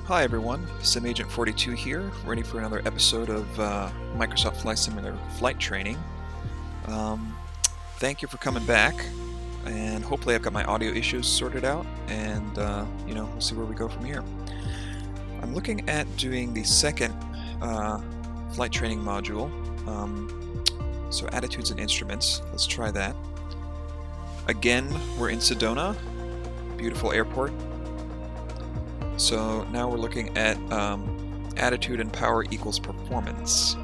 Hi everyone, SimAgent42 here, ready for another episode of Microsoft Flight Simulator flight training. Thank you for coming back, and hopefully I've got my audio issues sorted out, and we'll see where we go from here. I'm looking at doing the second flight training module, so attitudes and instruments. Let's try that. Again, we're in Sedona, beautiful airport. So now we're looking at attitude and power equals performance.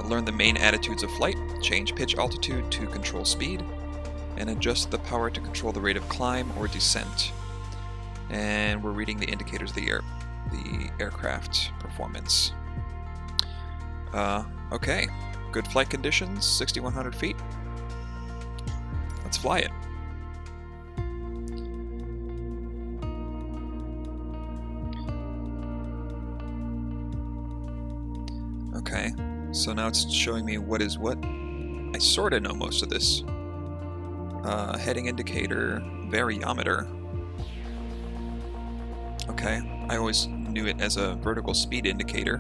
Learn the main attitudes of flight, change pitch altitude to control speed, and adjust the power to control the rate of climb or descent. And we're reading the indicators of the aircraft performance. Okay, good flight conditions, 6,100 feet. Let's fly it. Okay, so now it's showing me what is what. I sort of know most of this. Heading indicator, variometer. Okay, I always knew it as a vertical speed indicator.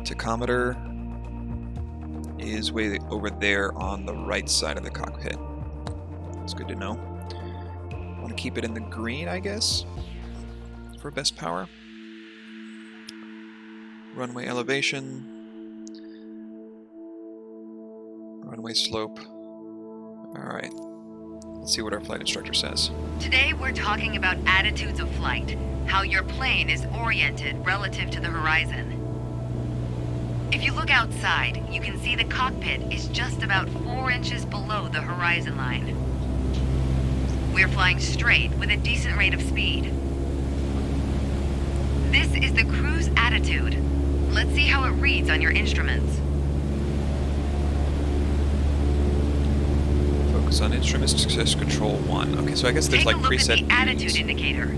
Tachometer is way over there on the right side of the cockpit. It's good to know. I want to keep it in the green, I guess, for best power. Runway elevation, runway slope. Alright, let's see what our flight instructor says. Today we're talking about attitudes of flight, how your plane is oriented relative to the horizon. If you look outside, you can see the cockpit is just about 4 inches below the horizon line. We're flying straight with a decent rate of speed. This is the cruise attitude. Let's see how it reads on your instruments. Focus on instruments, success control 1. Okay, so I guess there's like preset Take a look at the attitude indicator.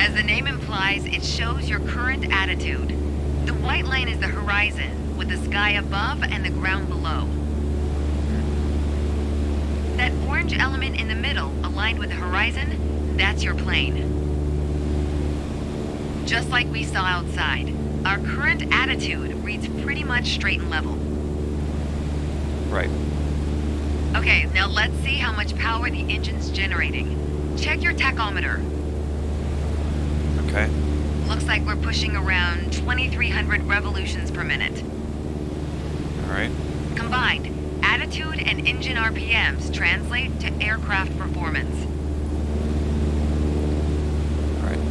As the name implies, it shows your current attitude. The white line is the horizon, with the sky above and the ground below. That orange element in the middle, aligned with the horizon, that's your plane. Just like we saw outside, our current attitude reads pretty much straight and level. Right. Okay, now let's see how much power the engine's generating. Check your tachometer. Okay. Looks like we're pushing around 2,300 revolutions per minute. Alright. Combined, attitude and engine RPMs translate to aircraft performance.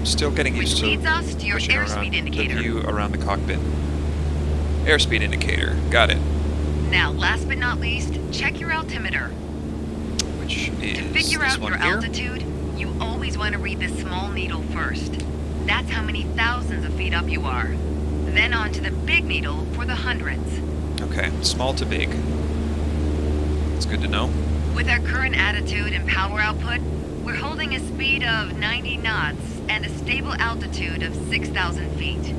Still getting used to leads us to your airspeed indicator. The view around the cockpit. Airspeed indicator. Got it. Now, last but not least, check your altimeter. Which is to figure out your here? altitude, you always want to read the small needle first. That's how many thousands of feet up you are. Then on to the big needle for the hundreds. Okay, small to big. It's good to know. With our current attitude and power output, we're holding a speed of 90 knots and a stable altitude of 6,000 feet.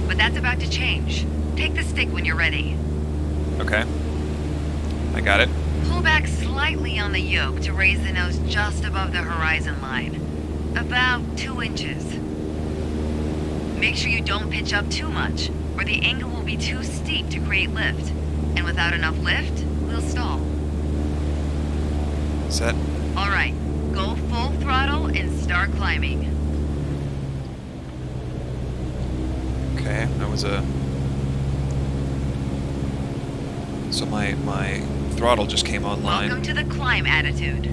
But that's about to change. Take the stick when you're ready. Okay. I got it. Pull back slightly on the yoke to raise the nose just above the horizon line. About 2 inches. Make sure you don't pitch up too much, or the angle will be too steep to create lift. And without enough lift, we'll stall. Set. All right. Go full throttle and start climbing. Okay, that was a... So my throttle just came online. Welcome to the climb attitude.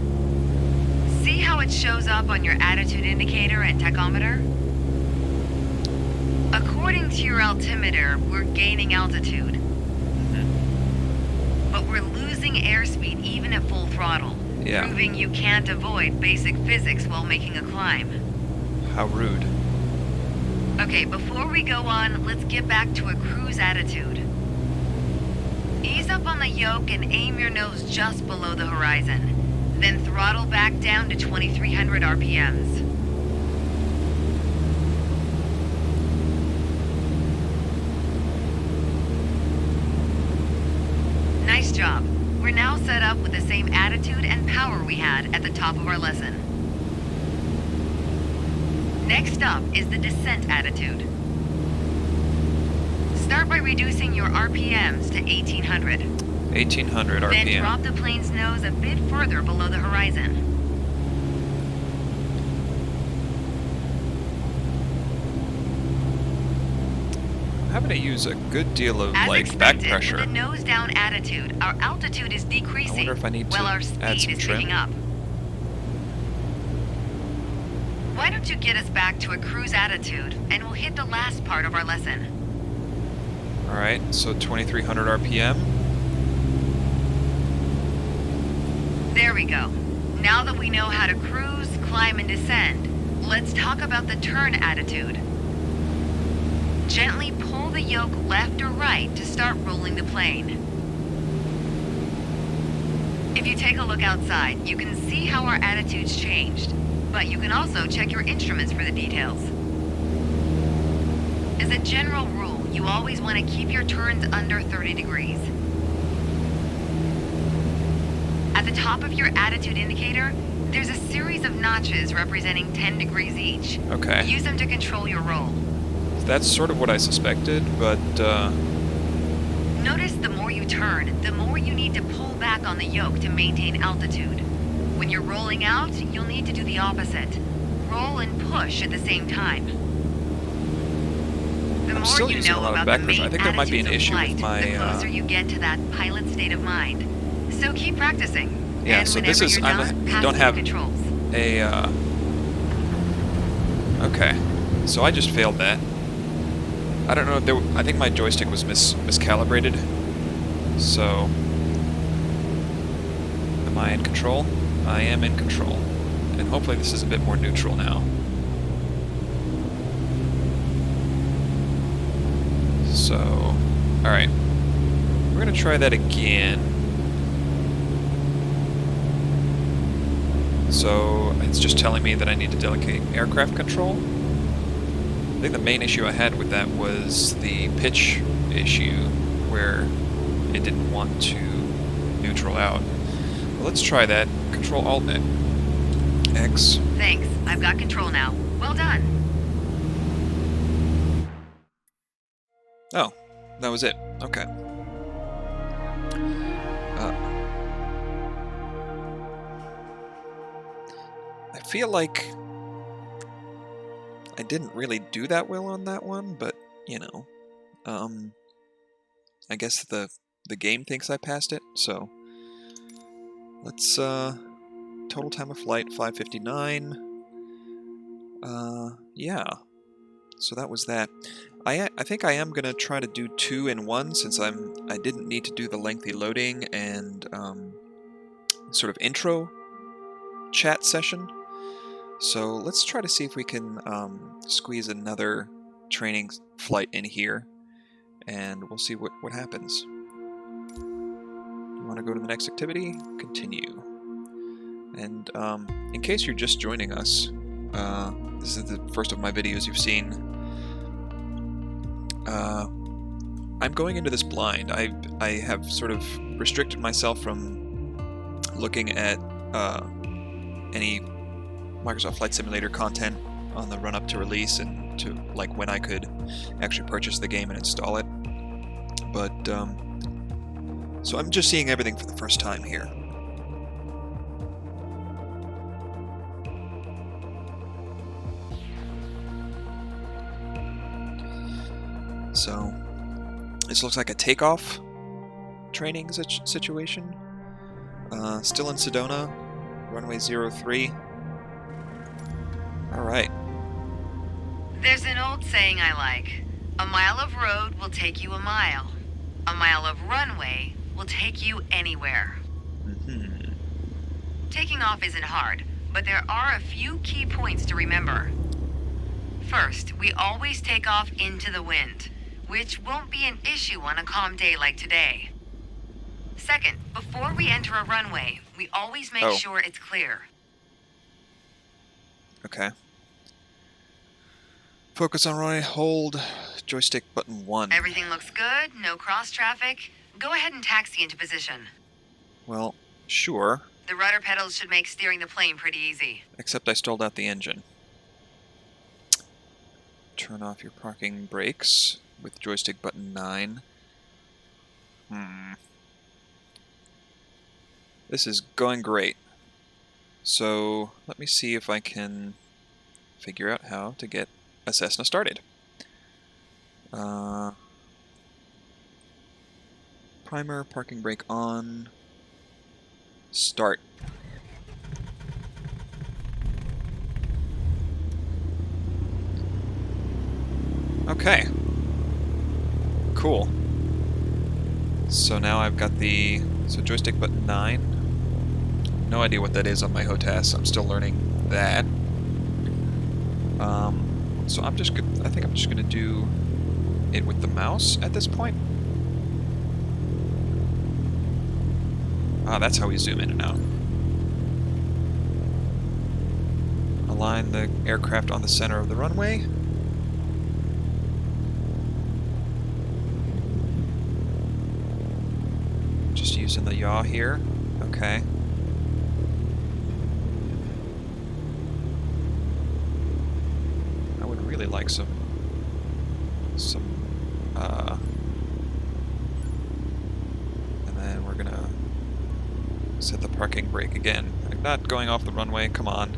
See how it shows up on your attitude indicator and tachometer? According to your altimeter, we're gaining altitude. But we're losing airspeed even at full throttle. Yeah. Proving you can't avoid basic physics while making a climb. How rude. Okay, before we go on, let's get back to a cruise attitude. Ease up on the yoke and aim your nose just below the horizon. Then throttle back down to 2,300 RPMs. Nice job. We're now set up with the same attitude and power we had at the top of our lesson. Next up is the descent attitude. Start by reducing your RPMs to 1800. 1800 RPM. Then drop the plane's nose a bit further below the horizon. I'm having to use a good deal of As like expected, back pressure. with a nose down attitude, our altitude is decreasing, I wonder if I need to while our add speed some is trim. picking up. Why don't you get us back to a cruise attitude, and we'll hit the last part of our lesson. Alright, so 2300 RPM. There we go. Now that we know how to cruise, climb, and descend, let's talk about the turn attitude. Gently pull the yoke left or right to start rolling the plane. If you take a look outside, you can see how our attitude's changed, but you can also check your instruments for the details. As a general rule, you always want to keep your turns under 30 degrees. At the top of your attitude indicator, there's a series of notches representing 10 degrees each. Okay. Use them to control your roll. That's sort of what I suspected, but Notice the more you turn, the more you need to pull back on the yoke to maintain altitude. When you're rolling out, you'll need to do the opposite. Roll and push at the same time. The I'm more still you using a know lot of about back the pressure. main I think there might be an attitudes of issue with flight, my, the closer you get to that pilot state of mind. So keep practicing. yeah, And so this whenever is, you're I done, pass don't me have the controls. a, okay. So I just failed that. I don't know, I think my joystick was miscalibrated. So, am I in control? I am in control. And hopefully this is a bit more neutral now. So, alright. We're going to try that again. So, it's just telling me that I need to delegate aircraft control. I think the main issue I had with that was the pitch issue, where it didn't want to neutral out. Well, let's try that. Control Alt X. Thanks. I've got control now. Well done. Oh, that was it. Okay. I feel like I didn't really do that well on that one, but, you know, I guess the game thinks I passed it, so let's, total time of flight, 5:59. Yeah, so that was that. I think I am gonna try to do 2 in 1, since I didn't need to do the lengthy loading and, sort of intro chat session. So let's try to see if we can squeeze another training flight in here, and we'll see what happens. You want to go to the next activity? Continue. And in case you're just joining us, this is the first of my videos you've seen. I'm going into this blind. I have sort of restricted myself from looking at any Microsoft Flight Simulator content on the run-up to release and to like when I could actually purchase the game and install it. But so I'm just seeing everything for the first time here. So this looks like a takeoff training situation. Still in Sedona, runway 03. Alright. There's an old saying I like. A mile of road will take you a mile. A mile of runway will take you anywhere. Mm-hmm. Taking off isn't hard, but there are a few key points to remember. First, we always take off into the wind, which won't be an issue on a calm day like today. Second, before we enter a runway, we always make sure it's clear. Okay. Focus on runway, hold joystick button 1. Everything looks good, no cross traffic. Go ahead and taxi into position. Well, sure. The rudder pedals should make steering the plane pretty easy. Except I stalled out the engine. turn off your parking brakes with joystick button 9. This is going great. So let me see if I can figure out how to get a Cessna started. Primer, parking brake on, start. Okay. Cool. So now I've got the joystick button 9. No idea what that is on my HOTAS. I'm still learning that. So I think I'm just gonna do it with the mouse at this point. Ah, that's how we zoom in and out. Align the aircraft on the center of the runway. Just using the yaw here. Okay. I would really like some and then we're gonna set the parking brake again. I'm not going off the runway, come on.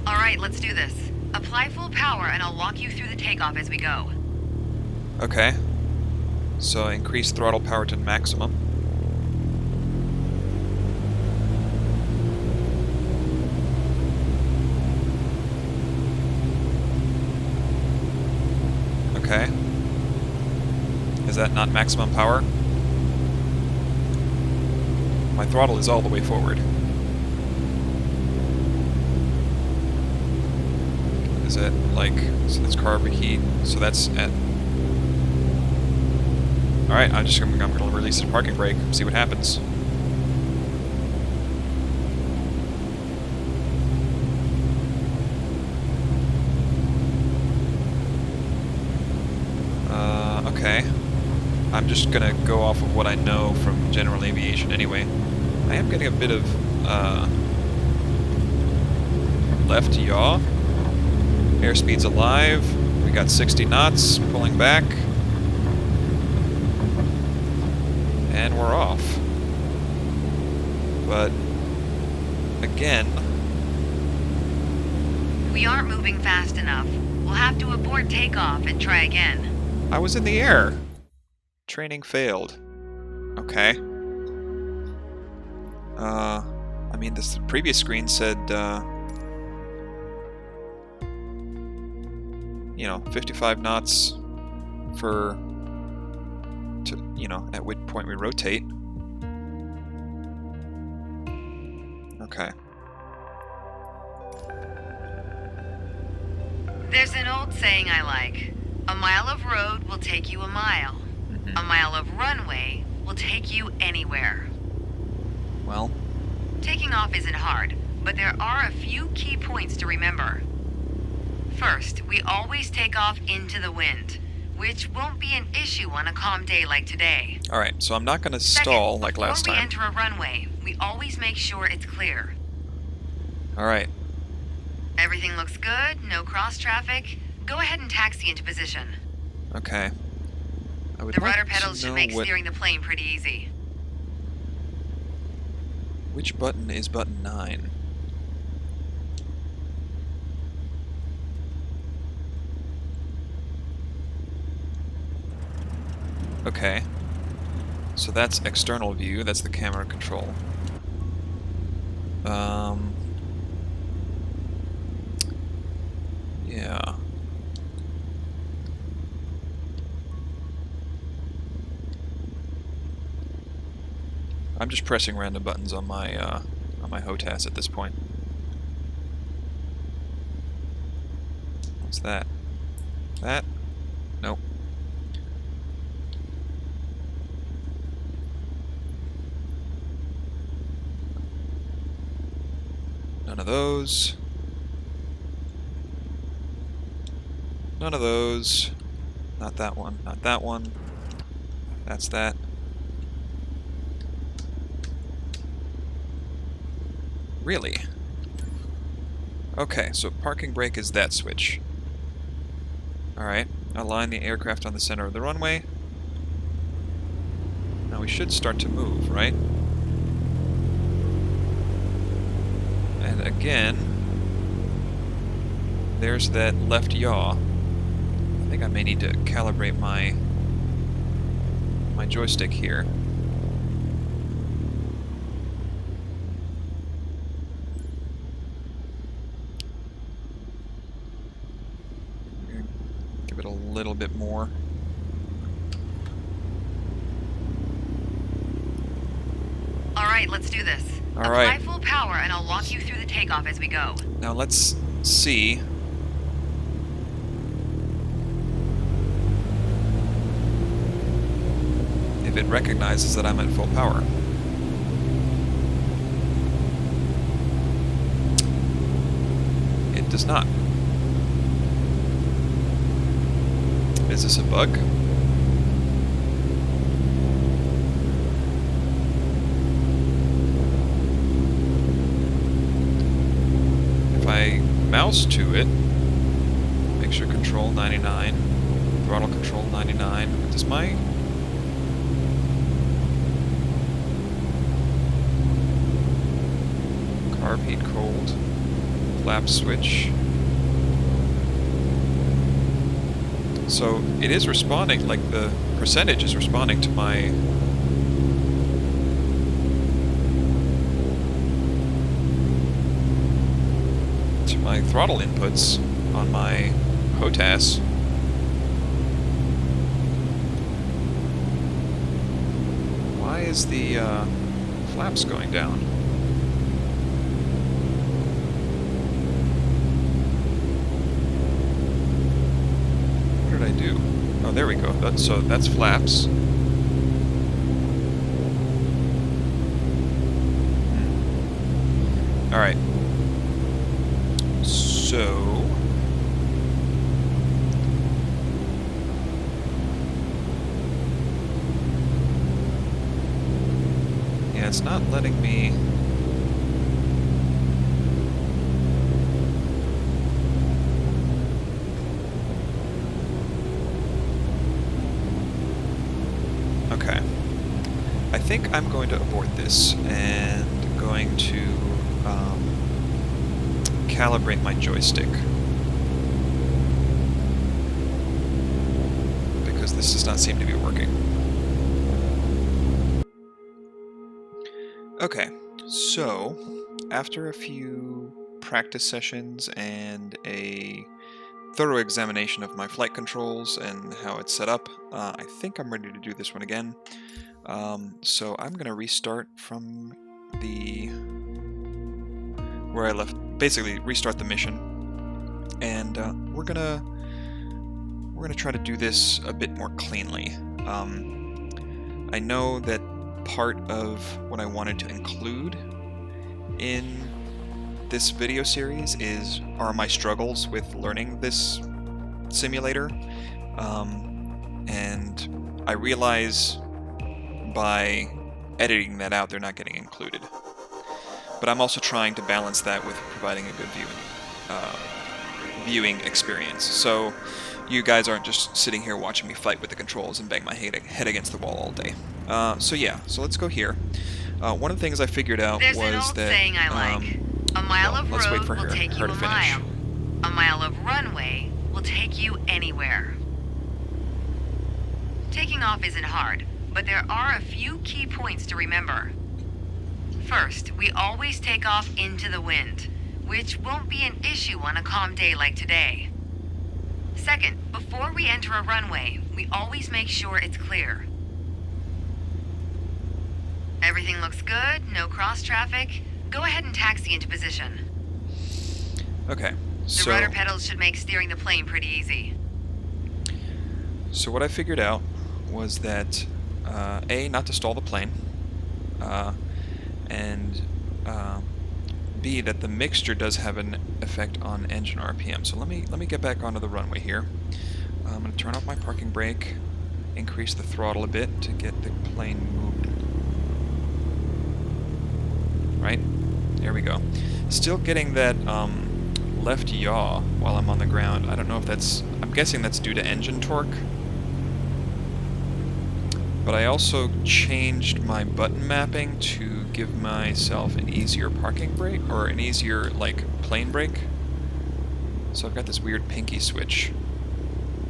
Alright, let's do this. Apply full power and I'll walk you through the takeoff as we go. Okay. So increase throttle power to maximum. Okay. Is that not maximum power? My throttle is all the way forward. Is it like, so that's carb heat, so that's at... Alright, I'm gonna release the parking brake, see what happens. Okay. I'm just gonna go off of what I know from general aviation anyway. I am getting a bit of left yaw. Airspeed's alive. We got 60 knots, pulling back. And we're off. But again, We aren't moving fast enough. We'll have to abort takeoff and try again. I was in the air. Training failed. Okay. I mean, this previous screen said, you know, 55 knots for, you know, at which point we rotate. Okay. There's an old saying I like. A mile of road will take you a mile. A mile of runway will take you anywhere. Well, Taking off isn't hard, but there are a few key points to remember. First, we always take off into the wind, which won't be an issue on a calm day like today. alright, so I'm not going to stall like last Before we time. enter a runway, we always make sure it's clear. Alright, Everything looks good, no cross traffic. Go ahead and taxi into position. okay. I would The like rudder to pedals should know make what, steering the plane pretty easy. which button is button 9. Okay. So that's external view, that's the camera control. Yeah. I'm just pressing random buttons on my HOTAS at this point. What's that? That? Nope. None of those. None of those. Not that one. Not that one. That's that. Really? Okay, so parking brake is that switch. Alright, align the aircraft on the center of the runway. Now we should start to move, right? And again, there's that left yaw. I think I may need to calibrate my joystick here. Give it a little bit more. All right, let's do this. All right. Apply full power and I'll walk you through the takeoff as we go. Now let's see. If it recognizes that I'm at full power. It does not. Is this a bug? If I mouse to it, mixture control 99, throttle control 99, does my... carb heat cold, flap switch. So it is responding, like the percentage is responding to my throttle inputs on my HOTAS. Why is the flaps going down? What did I do? Oh, there we go. So that's flaps. All right. So yeah, it's not letting me. Okay. I think I'm going to abort this and going to calibrate my joystick. Because this does not seem to be working. Okay, so after a few practice sessions and a thorough examination of my flight controls and how it's set up, I think I'm ready to do this one again. So I'm going to restart from where I left, basically restart the mission, and we're gonna try to do this a bit more cleanly. I know that part of what I wanted to include in this video series are my struggles with learning this simulator, and I realize by editing that out they're not getting included. But I'm also trying to balance that with providing a good viewing experience. So you guys aren't just sitting here watching me fight with the controls and bang my head against the wall all day. So yeah, so let's go here. One of the things I figured out There's was an old that saying I like. A mile of let's wait road for will take you her to a finish. mile. A mile of runway will take you anywhere. Taking off isn't hard, but there are a few key points to remember. First, we always take off into the wind, which won't be an issue on a calm day like today. Second, before we enter a runway, we always make sure it's clear. Everything looks good, no cross traffic. Go ahead and taxi into position. Okay, The rudder pedals should make steering the plane pretty easy. So what I figured out was that A, not to stall the plane, and B, that the mixture does have an effect on engine RPM. So let me get back onto the runway here. I'm going to turn off my parking brake, increase the throttle a bit to get the plane moved. Right? There we go. Still getting that left yaw while I'm on the ground. I don't know if that's... I'm guessing that's due to engine torque. But I also changed my button mapping to give myself an easier parking brake, or an easier, like, plane brake. So I've got this weird pinky switch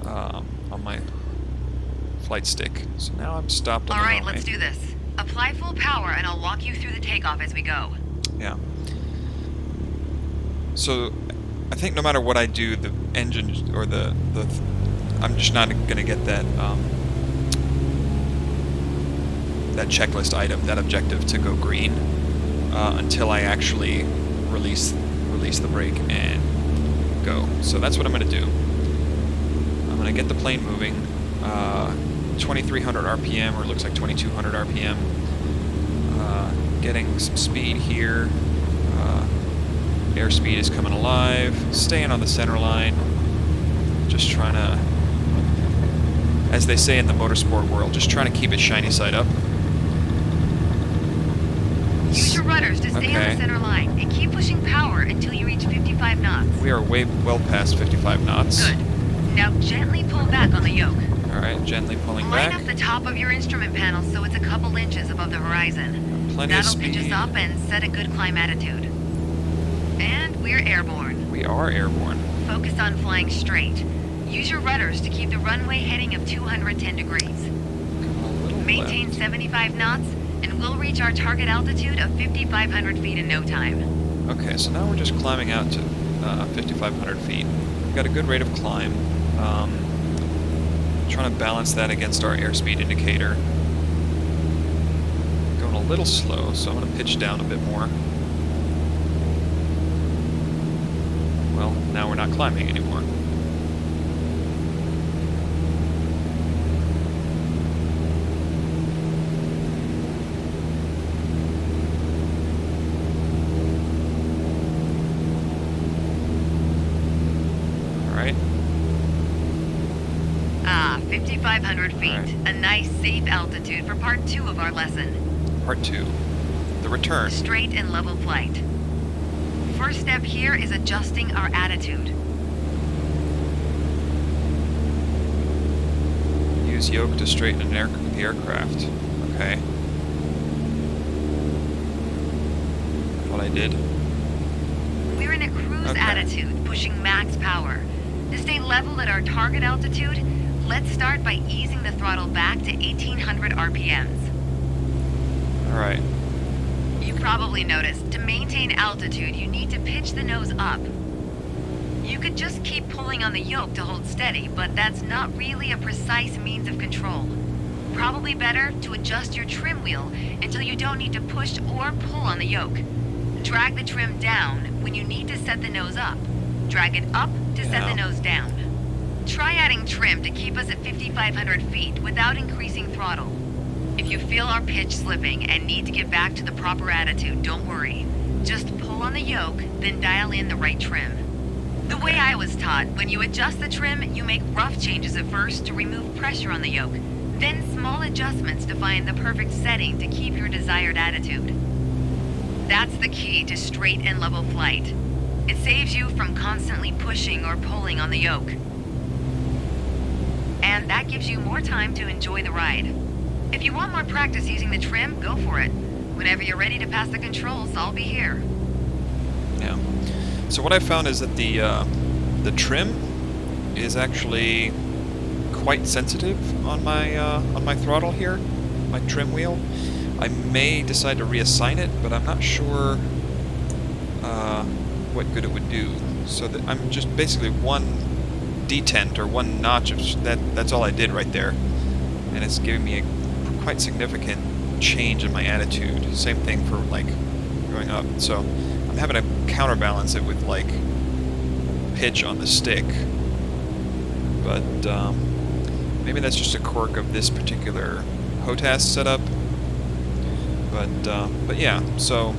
on my flight stick. So now I'm stopped on the runway. Alright, let's do this. Apply full power and I'll walk you through the takeoff as we go. Yeah. So I think no matter what I do, the engine, or the I'm just not going to get that that checklist item, that objective to go green until I actually release the brake and go. So that's what I'm going to do. I'm going to get the plane moving. 2300 RPM, or it looks like 2200 RPM. Getting some speed here. Airspeed is coming alive. Staying on the center line. Just trying to, as they say in the motorsport world, just trying to keep it shiny side up. Use your rudders to stay on the center line and keep pushing power until you reach 55 knots. We are well past 55 knots. Good. Now gently pull back on the yoke. Alright, gently pulling back. Line up the top of your instrument panel so it's a couple inches above the horizon. Plenty That'll of speed. pitch us up and set a good climb attitude. And we're airborne. We are airborne. Focus on flying straight. Use your rudders to keep the runway heading of 210 degrees. Maintain 75 knots, and we'll reach our target altitude of 5,500 feet in no time. Okay, so now we're just climbing out to 5,500 feet. We've got a good rate of climb. Trying to balance that against our airspeed indicator. Going a little slow, so I'm going to pitch down a bit more. Well, now we're not climbing anymore. Alright. 5,500 feet. Right. A nice, safe altitude for part 2 of our lesson. Part 2. The return. Straight and level flight. First step here is adjusting our attitude. Use yoke to straighten the aircraft. Okay. What I did. We're in a cruise attitude, pushing max power. To stay level at our target altitude, let's start by easing the throttle back to 1,800 RPMs. Alright. You probably noticed, to maintain altitude, you need to pitch the nose up. You could just keep pulling on the yoke to hold steady, but that's not really a precise means of control. Probably better to adjust your trim wheel until you don't need to push or pull on the yoke. Drag the trim down when you need to set the nose up. Drag it up to set the nose down. Try adding trim to keep us at 5,500 feet without increasing throttle. If you feel our pitch slipping and need to get back to the proper attitude, don't worry. Just pull on the yoke, then dial in the right trim. The way I was taught, when you adjust the trim, you make rough changes at first to remove pressure on the yoke, then small adjustments to find the perfect setting to keep your desired attitude. That's the key to straight and level flight. It saves you from constantly pushing or pulling on the yoke. And that gives you more time to enjoy the ride. If you want more practice using the trim, go for it. Whenever you're ready to pass the controls, I'll be here. Yeah. So what I found is that the trim is actually quite sensitive on my throttle here, my trim wheel. I may decide to reassign it, but I'm not sure what good it would do. So that I'm just basically one detent or one notch of that's all I did right there, and it's giving me a quite significant change in my attitude. Same thing for like going up. So I'm having to counterbalance it with like pitch on the stick, but maybe that's just a quirk of this particular HOTAS setup. But yeah, so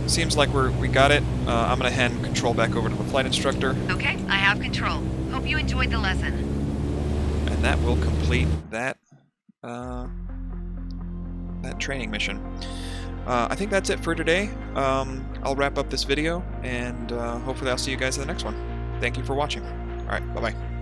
seems like we got it. I'm gonna hand control back over to the flight instructor. Okay, I have control. Hope you enjoyed the lesson. And that will complete that that training mission. I think that's it for today. I'll wrap up this video, and hopefully I'll see you guys in the next one. Thank you for watching. All right, bye-bye.